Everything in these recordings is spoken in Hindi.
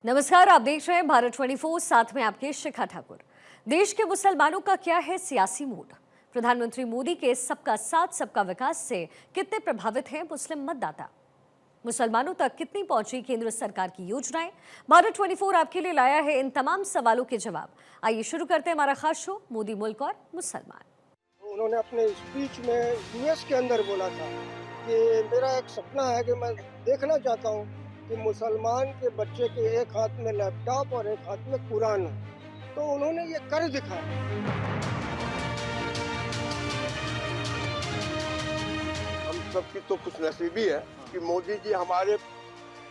नमस्कार, आप देख रहे हैं भारत 24। साथ में आपके शिखा ठाकुर। देश के मुसलमानों का क्या है सियासी मूड? प्रधानमंत्री मोदी के सबका साथ सबका विकास से कितने प्रभावित हैं मुस्लिम मतदाता? मुसलमानों तक कितनी पहुंची केंद्र सरकार की योजनाएं? भारत 24 आपके लिए लाया है इन तमाम सवालों के जवाब। आइए शुरू करते हैं हमारा खास शो मोदी मुल्क और मुसलमान। उन्होंने अपने स्पीच में यूएस के अंदर बोला था कि मेरा एक सपना है कि मैं देखना चाहता हूँ कि मुसलमान के बच्चे के एक हाथ में लैपटॉप और एक हाथ में कुरान हो। तो उन्होंने ये कर दिखाया। हम सबकी तो खुशनसीबी है कि मोदी जी हमारे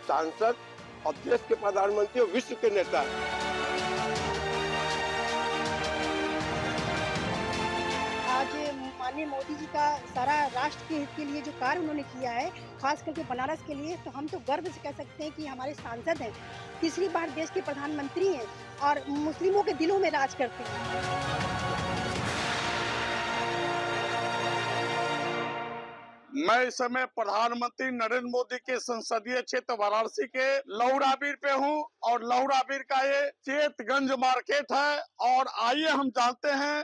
सांसद और देश के प्रधानमंत्री और विश्व के नेता हैं। आज माननीय मोदी जी का सारा राष्ट्र के हित के लिए जो कार्य उन्होंने किया है, खास करके बनारस के लिए, तो हम तो गर्व से कह सकते हैं कि हमारे सांसद हैं, तीसरी बार देश के प्रधानमंत्री हैं और मुस्लिमों के दिलों में राज करते हैं। मैं इस समय प्रधानमंत्री नरेंद्र मोदी के संसदीय क्षेत्र वाराणसी के लौराबीर पे हूँ और लौराबीर का ये चेतगंज मार्केट है। और आइए हम जानते हैं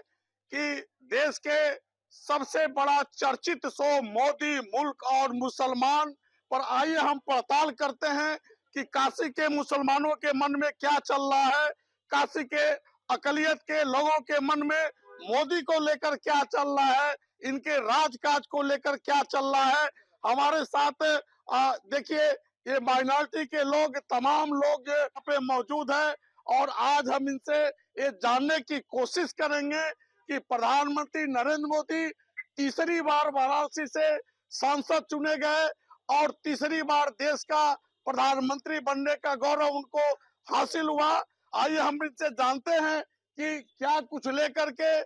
कि देश के सबसे बड़ा चर्चित शो मोदी मुल्क और मुसलमान पर आइए हम पड़ताल करते हैं कि काशी के मुसलमानों के मन में क्या चल रहा है, काशी के अकलियत के लोगों के मन में मोदी को लेकर क्या चल रहा है, इनके राजकाज को लेकर क्या चल रहा है। हमारे साथ देखिए ये माइनॉरिटी के लोग, तमाम लोग यहाँ पे मौजूद हैं और आज हम इनसे ये जानने की कोशिश करेंगे कि प्रधानमंत्री नरेंद्र मोदी तीसरी बार वाराणसी से सांसद चुने गए और तीसरी बार देश का प्रधानमंत्री बनने का गौरव उनको हासिल हुआ। आइए हम इनसे जानते हैं कि क्या कुछ लेकर के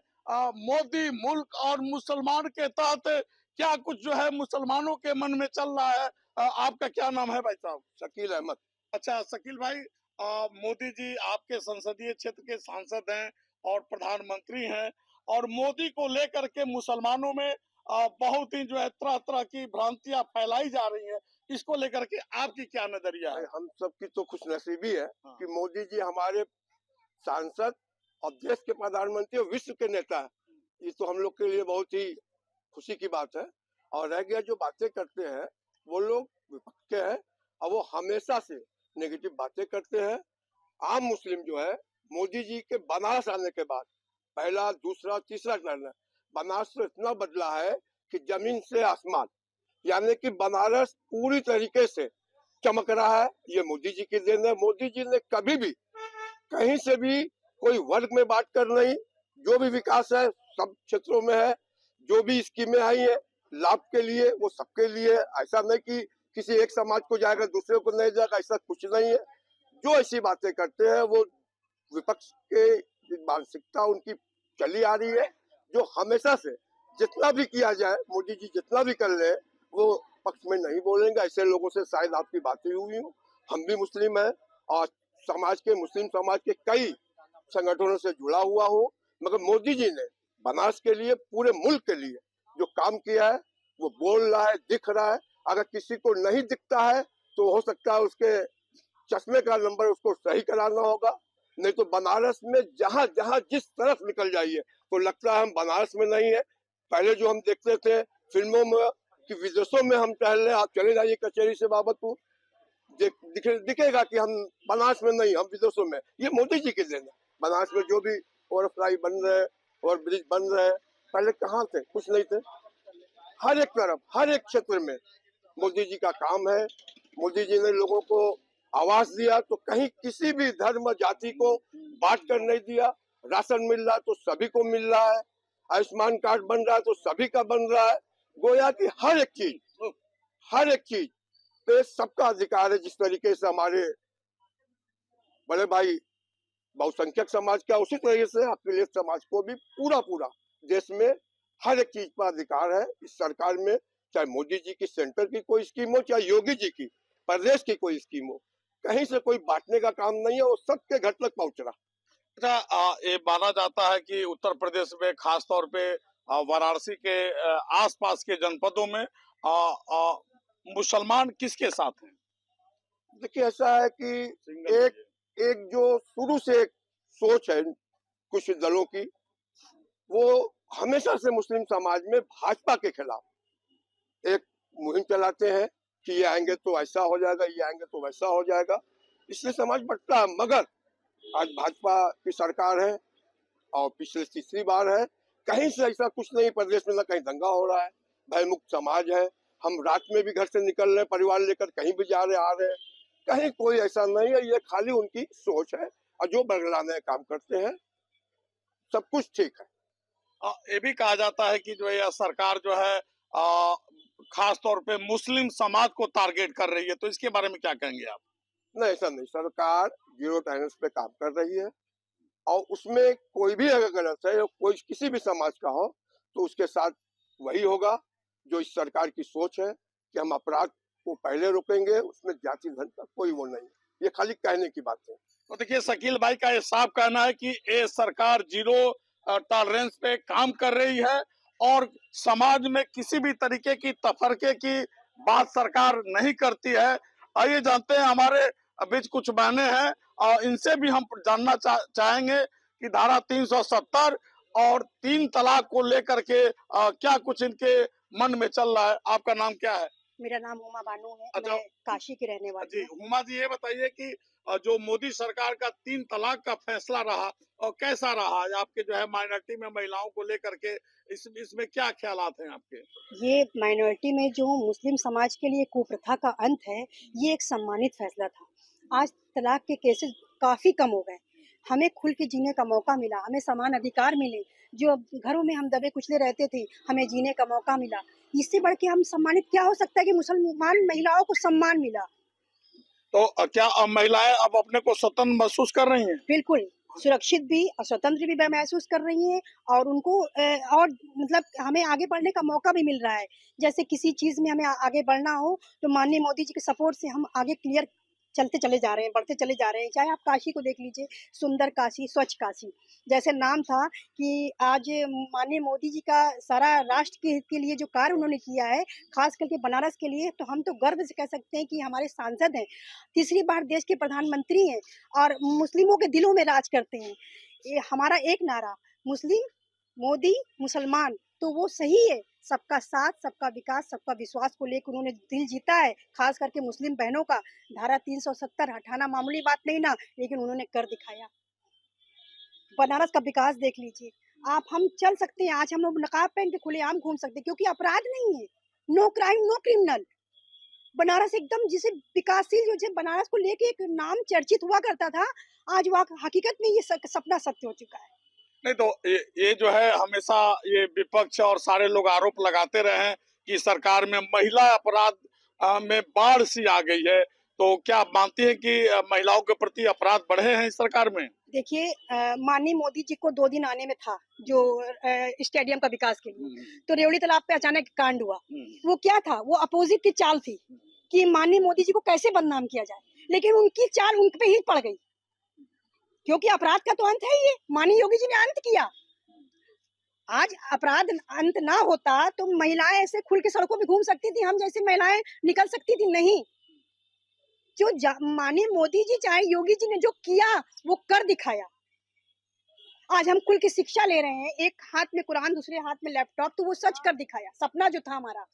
मोदी मुल्क और मुसलमान के तहत क्या कुछ जो है मुसलमानों के मन में चल रहा है। आपका क्या नाम है भाई साहब? शकील अहमद। अच्छा शकील भाई, मोदी जी आपके संसदीय क्षेत्र के सांसद हैं और प्रधानमंत्री हैं और मोदी को लेकर के मुसलमानों में बहुत ही जो है तरह तरह की भ्रांतियां फैलाई जा रही हैं। इसको लेकर के आपकी क्या नजरिया है? हम सबकी तो खुशनसीबी है हाँ। कि मोदी जी हमारे सांसद और देश के प्रधानमंत्री और विश्व के नेता हैं। ये तो हम लोग के लिए बहुत ही खुशी की बात है। और रह गया जो बातें करते हैं वो लोग विपक्ष के हैं और वो हमेशा से नेगेटिव बातें करते हैं। आम मुस्लिम जो है मोदी जी के बनारस आने के बाद पहला दूसरा तीसरा टर्न है, बनारस तो इतना बदला है कि जमीन से आसमान, यानी कि बनारस पूरी तरीके से चमक रहा है। ये मोदी जी की देन है। मोदी जी ने कभी भी कहीं से भी कोई वर्ग में बात कर नहीं, जो भी विकास है सब क्षेत्रों में है, जो भी स्कीमें आई है लाभ के लिए वो सबके लिए है। ऐसा नहीं कि किसी एक समाज को जाएगा दूसरे को नहीं जाएगा, ऐसा कुछ नहीं है। जो ऐसी बातें करते हैं वो विपक्ष के मानसिकता उनकी चली आ रही है, जो हमेशा से जितना भी किया जाए मोदी जी जितना भी कर ले वो पक्ष में नहीं बोलेंगे। ऐसे लोगों से शायद आपकी बातें हुई हो। हम भी मुस्लिम हैं और समाज के मुस्लिम समाज के कई संगठनों से जुड़ा हुआ हूँ, मगर मोदी जी ने बनारस के लिए पूरे मुल्क के लिए जो काम किया है वो बोल रहा है, दिख रहा है। अगर किसी को नहीं दिखता है तो हो सकता है उसके चश्मे का नंबर उसको सही कराना होगा। नहीं तो बनारस में जहां जहां जिस तरफ निकल जाइए तो लगता है हम बनारस में नहीं है। पहले जो हम देखते थे फिल्मों में कि विदेशों में हम टहल रहे, आप चले जाइए कचहरी से बाबतपुर, दिखेगा कि हम बनारस में नहीं, हम विदेशों में। ये मोदी जी के देन है। बनारस में जो भी ओवरफ्लाई बन रहे और ब्रिज बन रहे, पहले कहाँ थे? कुछ नहीं थे। हर एक तरफ हर एक क्षेत्र में मोदी जी का काम है। मोदी जी ने लोगों को आवास दिया तो कहीं किसी भी धर्म जाति को बांट कर नहीं दिया। राशन मिल रहा तो सभी को मिल रहा है, आयुष्मान कार्ड बन रहा है तो सभी का बन रहा है। गोया कि हर एक चीज पे सबका अधिकार है। जिस तरीके से हमारे बड़े भाई बहुसंख्यक समाज का, उसी तरीके से अखिलेश समाज को भी पूरा पूरा देश में हर एक चीज पर अधिकार है। इस सरकार में चाहे मोदी जी की सेंटर की कोई स्कीम हो, चाहे योगी जी की प्रदेश की कोई स्कीम हो, कहीं से कोई बांटने का काम नहीं है। वो सबके घर तक पहुंच रहा। अच्छा, ये माना जाता है कि उत्तर प्रदेश में खास तौर पे वाराणसी के आसपास के जनपदों में मुसलमान किसके साथ हैं? देखिए ऐसा है कि एक एक जो शुरू से एक सोच है कुछ दलों की, वो हमेशा से मुस्लिम समाज में भाजपा के खिलाफ एक मुहिम चलाते हैं कि ये आएंगे तो ऐसा हो जाएगा, ये आएंगे तो वैसा हो जाएगा, इसलिए समाज बंटता है। मगर आज भाजपा की सरकार है और पिछले तीसरी बार है, कहीं से ऐसा कुछ नहीं, प्रदेश में ना कहीं दंगा हो रहा है, भयमुक्त समाज है। हम रात में भी घर से निकल रहे हैं, परिवार लेकर कहीं भी जा रहे आ रहे हैं, कहीं कोई ऐसा नहीं है। ये खाली उनकी सोच है और जो बगलाने काम करते हैं, सब कुछ ठीक है। ये भी कहा जाता है कि जो यह सरकार जो है खास तौर पे मुस्लिम समाज को टारगेट कर रही है, तो इसके बारे में क्या कहेंगे आप? नहीं, ऐसा नहीं, सरकार जीरो टॉलरेंस पे काम कर रही है और उसमें कोई भी अगर गलत है, कोई किसी भी समाज का हो, तो उसके साथ वही होगा जो इस सरकार की सोच है कि हम अपराध को पहले रोकेंगे, उसमें जाति धर्म का कोई वो नहीं है। ये खाली कहने की बात है। तो देखिए, शकील भाई का ये साफ कहना है कि ये सरकार जीरो टॉलरेंस पे काम कर रही है और समाज में किसी भी तरीके की तफरके की बात सरकार नहीं करती है। आइए जानते हैं, हमारे बीच कुछ बहनें हैं और इनसे भी हम जानना चाहेंगे कि धारा 370 और 3 तलाक को लेकर के क्या कुछ इनके मन में चल रहा है। आपका नाम क्या है? मेरा नाम हुमा बानो है। अच्छा। मैं काशी की रहने वाली जी, हूँ। हुमा जी, ये बताइए कि जो मोदी सरकार का 3 तलाक का फैसला रहा और कैसा रहा आपके जो है माइनॉरिटी में महिलाओं को लेकर के, इसमें क्या ख्यालात हैं आपके? ये माइनॉरिटी में जो मुस्लिम समाज के लिए कुप्रथा का अंत है, ये एक सम्मानित फैसला था। आज तलाक के केसेस काफ़ी कम हो गए। हमें खुल के जीने का मौका मिला, हमें समान अधिकार मिले। जो घरों में हम दबे कुचले रहते थे, हमें जीने का मौका मिला। इससे बढ़ के हम सम्मानित क्या हो सकता है कि मुसलमान महिलाओं को सम्मान मिला। तो क्या महिलाएं अब अपने को स्वतंत्र महसूस कर रही हैं? बिल्कुल, सुरक्षित भी और स्वतंत्र भी महसूस कर रही हैं और उनको और मतलब हमें आगे बढ़ने का मौका भी मिल रहा है। जैसे किसी चीज़ में हमें आगे बढ़ना हो, तो माननीय मोदी जी के सपोर्ट से हम आगे क्लियर चलते चले जा रहे हैं, बढ़ते चले जा रहे हैं। चाहे आप काशी को देख लीजिए, सुंदर काशी, स्वच्छ काशी। जैसे नाम था कि आज माननीय मोदी जी का सारा राष्ट्र के हित के लिए जो कार्य उन्होंने किया है, ख़ास करके बनारस के लिए, तो हम तो गर्व से कह सकते हैं कि हमारे सांसद हैं। तीसरी बार देश के प्रधानमंत्री हैं और मुस्लिमों के दिलों में राज करते हैं। ये हमारा एक नारा, मुस्लिम, मोदी, मुसलमान, तो वो सही है। सबका साथ, सबका विकास, सबका विश्वास को लेकर उन्होंने दिल जीता है, खास करके मुस्लिम बहनों का। धारा 370 हटाना मामूली बात नहीं ना, लेकिन उन्होंने कर दिखाया। बनारस का विकास देख लीजिए। हम चल सकते हैं, आज हम लोग नकाब पहन के खुलेआम घूम सकते हैं क्योंकि अपराध नहीं है। No crime, no criminal. Banaras एकदम जिसे विकासशील, जो बनारस को लेके एक नाम चर्चित हुआ करता था, आज वह हकीकत में ये सपना सत्य हो चुका है। नहीं तो ये जो है हमेशा ये विपक्ष और सारे लोग आरोप लगाते रहे हैं कि सरकार में महिला अपराध में बाढ़ सी आ गई है, तो क्या मानती है कि महिलाओं के प्रति अपराध बढ़े हैं इस सरकार में? देखिए, माननीय मोदी जी को 2 दिन आने में था जो स्टेडियम का विकास के लिए, तो रेवड़ी तालाब पे अचानक कांड हुआ। वो क्या था? वो अपोजिट की चाल थी कि माननीय मोदी जी को कैसे बदनाम किया जाए, लेकिन उनकी चाल उन पे ही पड़ गई क्योंकि अपराध का तो अंत है ये। माननीय योगी जी ने अंत किया। आज अपराध अंत ना होता तो महिलाएं ऐसे खुल के सड़कों पे घूम सकती थी, हम जैसी महिलाएं निकल सकती थी नहीं। जो माननीय मोदी जी चाहे योगी जी ने जो किया वो कर दिखाया। आज हम खुल के शिक्षा ले रहे हैं, एक हाथ में कुरान, दूसरे हाथ में लैपटॉप, तो वो सच कर दिखाया। सपना जो था हमारा,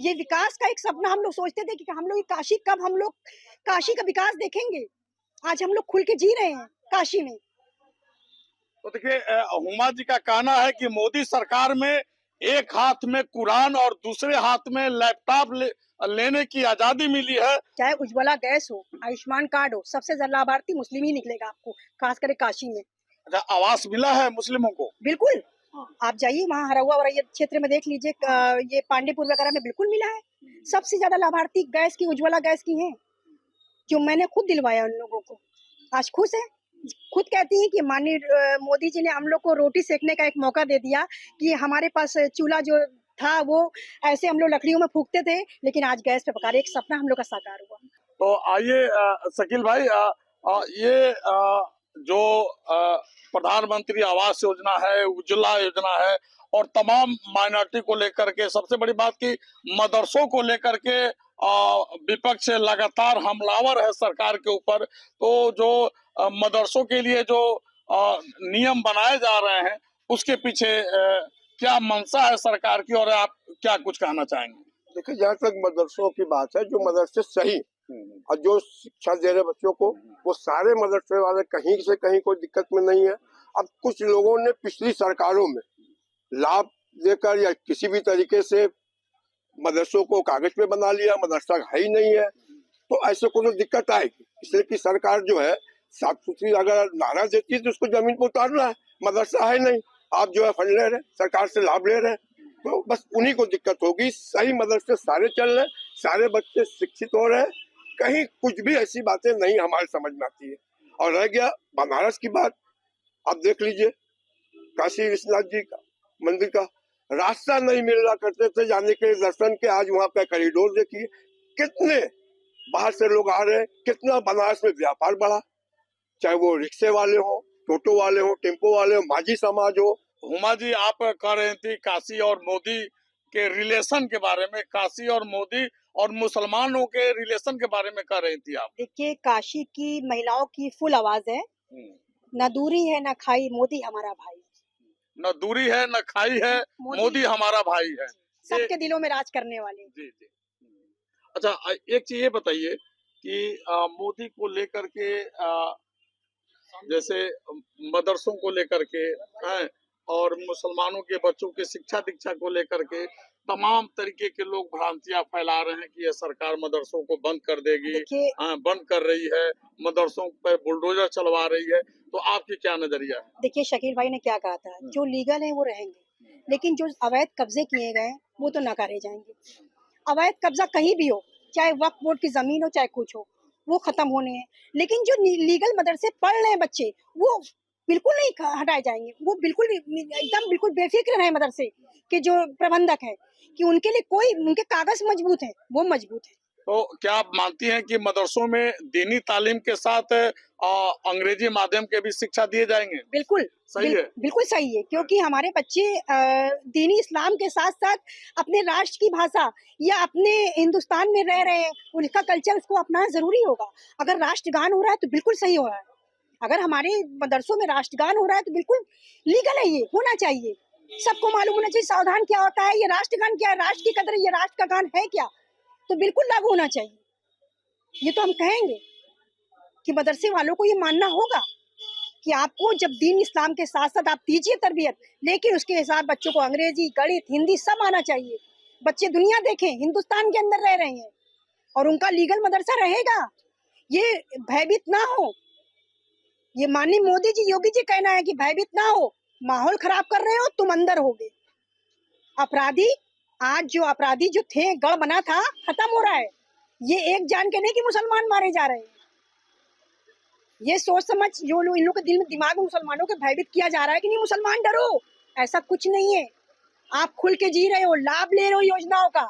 ये विकास का एक सपना, हम लोग सोचते थे कि हम लोग काशी, कब हम लोग काशी का विकास देखेंगे। आज हम लोग खुल के जी रहे हैं काशी में। तो देखिए, हुमा जी का कहना है कि मोदी सरकार में एक हाथ में कुरान और दूसरे हाथ में लैपटॉप लेने की आजादी मिली है। चाहे उज्ज्वला गैस हो, आयुष्मान कार्ड हो, सबसे ज्यादा लाभार्थी मुस्लिम ही निकलेगा आपको, खास करके काशी में। अच्छा, आवास मिला है मुस्लिमों को? बिल्कुल, आप जाइए वहाँ हरहुआ वरैया क्षेत्र में देख लीजिए, ये पांडेपुर वगैरह में बिल्कुल मिला है। सबसे ज्यादा लाभार्थी गैस की, उज्ज्वला गैस की हैं, जो मैंने खुद दिलवाया उन लोगों को। आज खुश है, खुद कहती हैं कि माननीय मोदी जी ने हम लोग को रोटी सेकने का एक मौका दे दिया कि हमारे पास चूल्हा जो था वो ऐसे हम लोग लकड़ियों में फूकते थे, लेकिन आज गैस पे पका रहे। एक सपना हम लोग का साकार हुआ। तो आइए शकील भाई, ये जो प्रधानमंत्री आवास योजना है, उज्ज्वला योजना है और तमाम माइनॉरिटी को लेकर के, सबसे बड़ी बात की मदरसों को लेकर के विपक्ष लगातार हमलावर है सरकार के ऊपर, तो जो मदरसों के लिए जो नियम बनाए जा रहे हैं उसके पीछे क्या मंशा है सरकार की, और आप क्या कुछ कहना चाहेंगे? देखिए, जहाँ तक मदरसों की बात है, जो मदरसे सही और जो शिक्षा दे रहे बच्चों को, वो सारे मदरसे वाले कहीं से कहीं कोई दिक्कत में नहीं है। अब कुछ लोगों ने पिछली सरकारों में लाभ देकर या किसी भी तरीके से मदरसों को कागज पे बना लिया, मदरसा है ही नहीं है, तो ऐसे को तो दिक्कत आएगी। इसलिए कि सरकार जो है साफ सुथरी अगर नारा देती है तो उसको जमीन पर उतारना है। मदरसा है नहीं, आप जो है फंड ले रहे हैं, सरकार से लाभ ले रहे हैं, तो बस उन्हीं को दिक्कत होगी। सही मदरसे सारे चल रहे, सारे बच्चे शिक्षित हो रहे हैं, कहीं कुछ भी ऐसी बातें नहीं हमारे समझ में आती है। और रह गया बनारस की बात, आप देख लीजिए, काशी विश्वनाथ जी का मंदिर का रास्ता नहीं मिल रहा करते थे जाने के दर्शन के, आज वहाँ पे कॉरिडोर देखिए, कितने बाहर से लोग आ रहे हैं, कितना बनारस में व्यापार बढ़ा, चाहे वो रिक्शे वाले हो, टोटो वाले हो, टेम्पो वाले हो, माझी समाज हो। हुमा जी, आप कह रहे थी काशी और मोदी के रिलेशन के बारे में, काशी और मोदी और मुसलमानों के रिलेशन के बारे में कह रही थी आप। देखिए, काशी की महिलाओं की फुल आवाज है, न दूरी है न खाई, मोदी हमारा भाई। न दूरी है न खाई है, मोदी हमारा भाई है, सबके दिलों में राज करने वाले। जी जी। अच्छा, एक चीज ये बताइए कि मोदी को लेकर के जैसे मदरसों को लेकर के हैं, और मुसलमानों के बच्चों के शिक्षा दीक्षा को लेकर के तमाम तरीके के लोग भ्रांतियां फैला रहे हैं कि यह सरकार मदरसों को बंद कर देगी, बंद कर रही है, मदरसों पर बुलडोजर चलवा रही है, तो आपकी क्या नजरिया है? देखिए, शकील भाई ने क्या कहा था, जो लीगल है वो रहेंगे, लेकिन जो अवैध कब्जे किए गए वो तो नकारे जाएंगे। अवैध कब्जा कहीं भी हो, चाहे वक्फ बोर्ड की जमीन हो चाहे कुछ हो, वो खत्म होने हैं। लेकिन जो लीगल मदरसे पढ़ रहे हैं बच्चे, वो बिल्कुल नहीं हटाए जाएंगे। वो बिल्कुल एकदम बिल्कुल बेफिक्र रहे मदरसे के जो प्रबंधक है, कि उनके लिए कोई, उनके कागज मजबूत है, वो मजबूत है। तो क्या आप मानती हैं कि मदरसों में दीनी तालीम के साथ अंग्रेजी माध्यम के भी शिक्षा दिए जाएंगे? बिल्कुल सही है, बिल्कुल सही है, क्योंकि हमारे बच्चे दीनी इस्लाम के साथ साथ अपने राष्ट्र की भाषा या अपने हिंदुस्तान में रह रहे हैं, उनका कल्चर उसको अपनाना जरूरी होगा। अगर राष्ट्रगान हो रहा है तो बिल्कुल सही हो रहा है, अगर हमारे मदरसों में राष्ट्रगान हो रहा है तो बिल्कुल लीगल है, ये होना चाहिए। सबको मालूम होना चाहिए सावधान क्या होता है, ये राष्ट्रगान क्या है, राष्ट्र की कदर, ये राष्ट्र का गान है क्या, तो बिल्कुल लागू होना चाहिए। ये तो हम कहेंगे कि मदरसे वालों को ये मानना होगा कि आपको जब दीन इस्लाम के साथ साथ आप दीजिए तरबियत, लेकिन उसके हिसाब बच्चों को अंग्रेजी, गणित, हिंदी सब आना चाहिए। बच्चे दुनिया देखें, हिंदुस्तान के अंदर रह रहे हैं और उनका लीगल मदरसा रहेगा, ये भयभीत ना हो। ये माननीय मोदी जी, योगी जी कहना है कि भयभीत ना हो, माहौल खराब कर रहे हो तुम, अंदर होगे। अपराधी, आज जो अपराधी जो थे, गढ़ बना था, खत्म हो रहा है। ये एक जान के नहीं कि मुसलमान मारे जा रहे हैं, ये सोच समझ जो लोग, इन लोगों के दिल में, दिमाग में मुसलमानों के भयभीत किया जा रहा है कि नहीं मुसलमान डरो, ऐसा कुछ नहीं है। आप खुल के जी रहे हो, लाभ ले रहे हो योजनाओं का,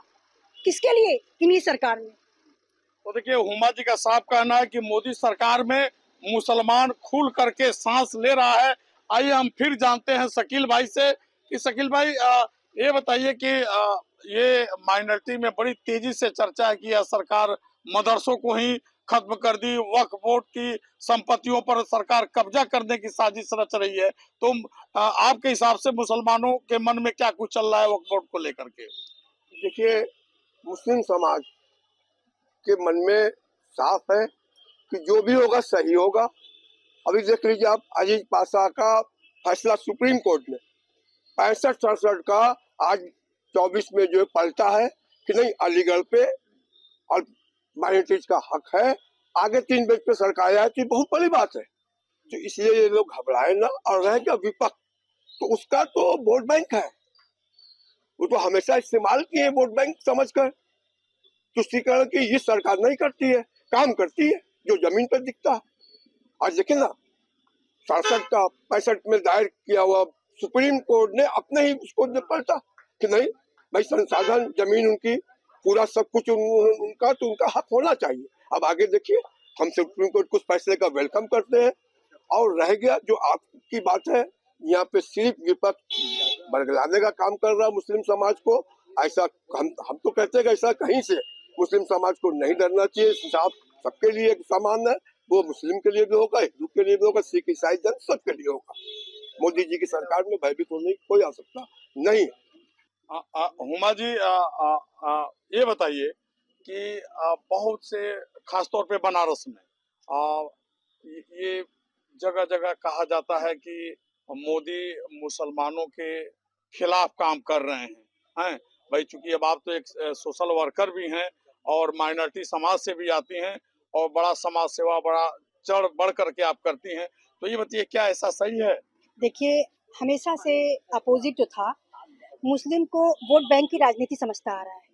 किसके लिए? इन्हीं सरकार में। तो देखिए, हुमा जी का साफ कहना है कि मोदी सरकार में मुसलमान खुल करके सांस ले रहा है। आइए हम फिर जानते हैं शकील भाई से कि शकील भाई, ये बताइए कि ये माइनॉरिटी में बड़ी तेजी से चर्चा है कि यह सरकार मदरसों को ही खत्म कर दी, वक्फ बोर्ड की संपत्तियों पर सरकार कब्जा करने की साजिश रच रही है, तो आपके हिसाब से मुसलमानों के मन में क्या कुछ चल रहा है वक्फ बोर्ड को लेकर के? देखिए, मुस्लिम समाज के मन में साफ है कि जो भी होगा सही होगा। अभी देख लीजिए आप, अजीज पाशा का फैसला सुप्रीम कोर्ट में 65-67 का आज 24 में जो पलटा है कि नहीं, अलीगढ़ पे और माइनॉरिटीज का हक है, आगे 3 बेंच पे सरकार आए, तो बहुत बड़ी बात है। तो इसलिए ये लोग घबराए ना। और रह गया विपक्ष, तो उसका तो वोट बैंक है, वो तो हमेशा इस्तेमाल किए वोट बैंक समझकर। तुष्टीकरण की ये सरकार नहीं करती है, काम करती है जो जमीन पर दिखता है। आज देखे ना, 67 का 65 में दायर किया हुआ सुप्रीम कोर्ट ने अपने ही उसको पलटा कि नहीं भाई, संसाधन जमीन उनकी, पूरा सब कुछ उनका, तो उनका हक होना चाहिए। अब आगे देखिए, हम सुप्रीम कोर्ट कुछ फैसले का वेलकम करते हैं। और रह गया जो आपकी बात है, यहाँ पे सिर्फ विपक्ष बरगलाने का काम कर रहा है मुस्लिम समाज को। ऐसा हम तो कहते हैं कि ऐसा कहीं से मुस्लिम समाज को नहीं डरना चाहिए। इंसाफ सबके लिए समान है, वो मुस्लिम के लिए भी होगा, हिंदू के लिए भी होगा, सिख ईसाई जन सबके लिए होगा। मोदी जी की सरकार में भयभीत होने की कोई आवश्यकता नहीं। हुमा जी, ये बताइए कि बहुत से खासतौर पे बनारस में ये जगह जगह कहा जाता है कि मोदी मुसलमानों के खिलाफ काम कर रहे हैं भाई, चूंकि अब आप तो एक सोशल वर्कर भी हैं और माइनॉरिटी समाज से भी आती हैं और बड़ा समाज सेवा बड़ा चढ़ बढ़ करके आप करती हैं, तो ये बताइए क्या ऐसा सही है? देखिए, हमेशा से अपोजिट जो था, मुस्लिम को वोट बैंक की राजनीति समझता आ रहा है।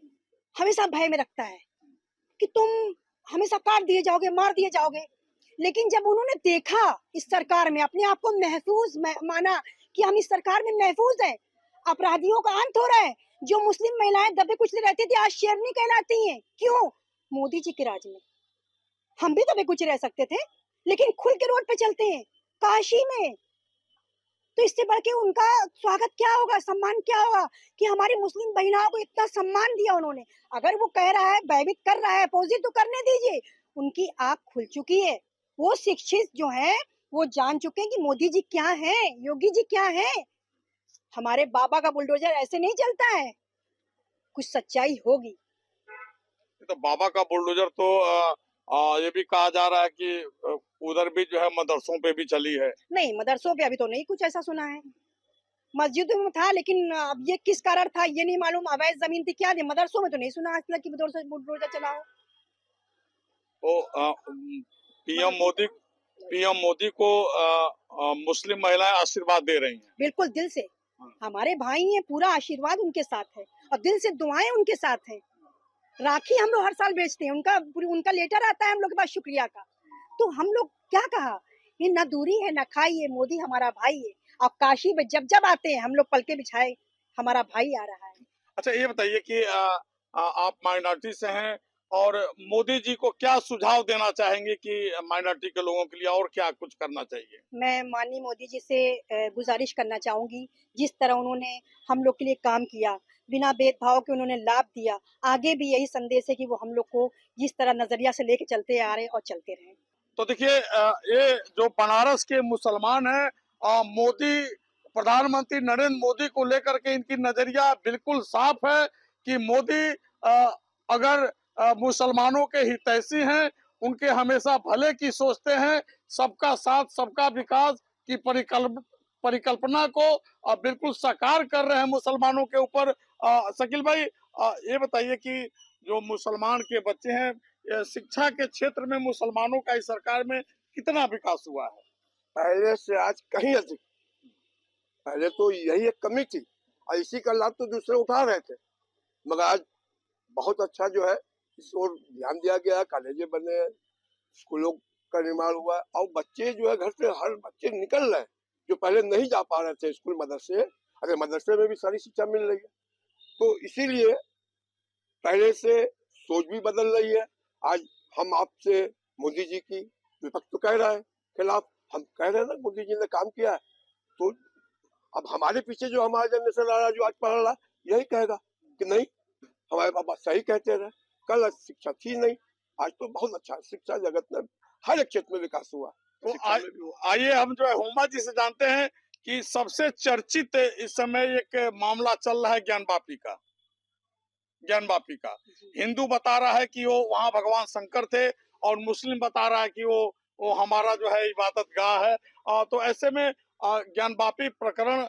हमेशा भय में रखता है कि तुम हमेशा काट दिए जाओगे, मार दिए जाओगे। लेकिन जब उन्होंने देखा इस सरकार में, अपने आप को महफूज माना कि हम इस सरकार में महफूज हैं, अपराधियों का अंत हो रहा है। जो मुस्लिम महिलाएं दबे कुचले रहती थी, आज शेरनी कहलाती हैं। क्यों? मोदी जी के राज में। हम भी दबे कुचले रह सकते थे, लेकिन खुल के रोड पे चलते हैं, काशी में। तो इससे बढ़ के उनका स्वागत क्या होगा, सम्मान क्या होगा कि हमारी मुस्लिम महिलाओं को इतना सम्मान दिया उन्होंने। अगर वो कह रहा है, भयभीत कर रहा है, अपोजिट तो करने दीजिए। उनकी आंख खुल चुकी है, वो शिक्षित जो है वो जान चुके हैं कि मोदी जी क्या है, योगी जी क्या है। हमारे बाबा का बुलडोजर ऐसे नहीं चलता है, कुछ सच्चाई होगी। तो बाबा का बुलडोजर तो ये भी कहा जा रहा है कि उधर भी जो है मदरसों पे भी चली है। नहीं, मदरसों पे अभी तो नहीं कुछ ऐसा सुना है। मस्जिदों में था, लेकिन अब ये किस कारण था ये नहीं मालूम। अवैध जमीन थी क्या थी, मदरसों में तो नहीं सुना आज तक कि बुलडोजर चला हो। तो पीएम मोदी को मुस्लिम महिलाएं आशीर्वाद दे रही हैं। बिल्कुल दिल से, हमारे भाई हैं, पूरा आशीर्वाद उनके साथ है और दिल से दुआएं उनके साथ हैं। राखी हम लोग हर साल बेचते हैं, उनका लेटर आता है हम लोग के पास शुक्रिया का। तो हम लोग क्या कहा, ये न दूरी है न खाई है, मोदी हमारा भाई है। अब काशी में जब जब आते हैं हम लोग पलके बिछाए, हमारा भाई आ रहा है। अच्छा, ये बताइए कि आप माइनॉरिटी से हैं और मोदी जी को क्या सुझाव देना चाहेंगे कि माइनॉरिटी के लोगों के लिए और क्या कुछ करना चाहिए? मैं माननीय मोदी जी से गुजारिश करना चाहूंगी, जिस तरह उन्होंने हम लोग के लिए काम किया, बिना भेदभाव के उन्होंने लाभ दिया, आगे भी यही संदेश है कि वो हम लोग को जिस तरह नजरिया से लेके चलते आ रहे और चलते रहे। तो देखिए, ये जो बनारस के मुसलमान हैं, मोदी प्रधानमंत्री नरेंद्र मोदी को लेकर के इनकी नजरिया बिल्कुल साफ है कि मोदी अगर मुसलमानों के हितैषी हैं, उनके हमेशा भले की सोचते हैं, सबका साथ सबका विकास की परिकल्पना को बिल्कुल साकार कर रहे हैं मुसलमानों के ऊपर। शकील भाई, ये बताइए कि जो मुसलमान के बच्चे हैं, शिक्षा के क्षेत्र में मुसलमानों का इस सरकार में कितना विकास हुआ है? पहले से आज कहीं अधिक। पहले तो यही एक कमी थी और इसी का लाभ तो दूसरे उठा रहे थे, मगर आज बहुत अच्छा जो है इस ओर ध्यान दिया गया। कॉलेजें बने, स्कूलों का निर्माण हुआ और बच्चे जो है घर से हर बच्चे निकल रहे हैं जो पहले नहीं जा पा रहे थे स्कूल मदरसे। अरे मदरसे में भी सारी शिक्षा मिल रही है, तो इसीलिए पहले से सोच भी बदल रही है। आज हम आपसे मोदी जी की विपक्ष तो कह रहा है खिलाफ, हम कह रहे हैं ना मोदी जी ने काम किया है, तो अब हमारे पीछे जो हमारा जनरेशन आ रहा है जो आज पढ़ रहा है, यही कहेगा कि नहीं हमारे पापा सही कहते रहे, कल शिक्षा थी नहीं, आज तो बहुत अच्छा शिक्षा जगत में हर एक क्षेत्र में विकास हुआ। तो आइए हम जो है हुमा जी से जानते हैं कि सबसे चर्चित इस समय एक मामला चल रहा है ज्ञान वापी का। हिंदू बता रहा है कि वो वहाँ भगवान शंकर थे और मुस्लिम बता रहा है कि वो हमारा जो है इबादत गाह है। तो ऐसे में ज्ञान वापी प्रकरण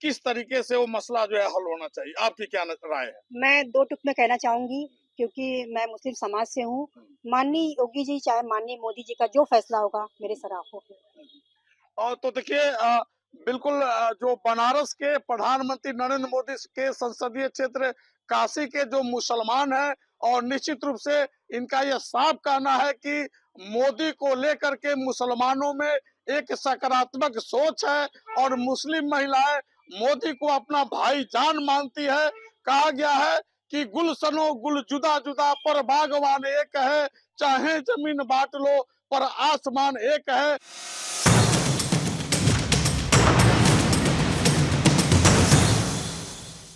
किस तरीके से वो मसला जो है हल होना चाहिए, आपकी क्या राय है? मैं दो टुक में कहना चाहूंगी, क्योंकि मैं मुस्लिम समाज से हूँ। माननीय योगी जी चाहे माननीय मोदी जी का जो फैसला होगा मेरे सराह होगा। और तो देखिए, बिल्कुल जो बनारस के प्रधानमंत्री नरेंद्र मोदी के संसदीय क्षेत्र काशी के जो मुसलमान हैं, और निश्चित रूप से इनका यह साफ कहना है कि मोदी को लेकर के मुसलमानों में एक सकारात्मक सोच है और मुस्लिम महिलाएं मोदी को अपना भाईजान मानती है। कहा गया है कि गुलशनो गुल जुदा जुदा पर बागवान एक है, चाहे जमीन बांट लो पर आसमान एक है।